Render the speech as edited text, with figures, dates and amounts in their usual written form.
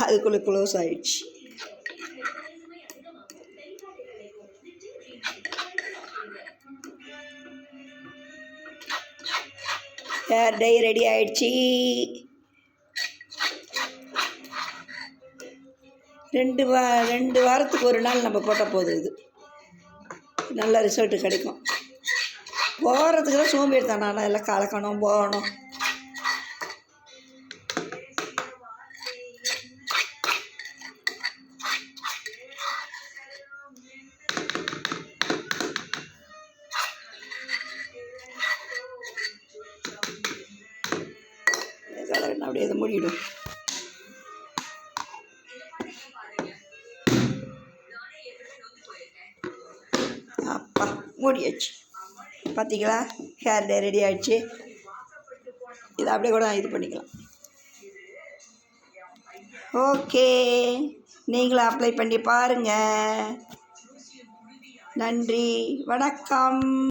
அதுக்குள்ளே க்ளோஸ் ஆகிடுச்சு. Hair dye ready ஆகிடுச்சி. 2 வாரத்துக்கு ஒரு நாள் நம்ம போட்டால் போதும். இது நல்ல ரிசல்ட்டு கிடைக்கும். போகிறதுக்கு தான் சோம்பேறி தான். நான் எல்லாம் கலக்கணும், போகணும். அப்படியே இதை மூடிடும். அப்பா மூடியாச்சு. பார்த்தீங்களா, ஹேர் டே ரெடி ஆகிடுச்சு. இதை அப்படியே கூட இது பண்ணிக்கலாம். ஓகே, நீங்களும் அப்ளை பண்ணி பாருங்கள். நன்றி, வணக்கம்.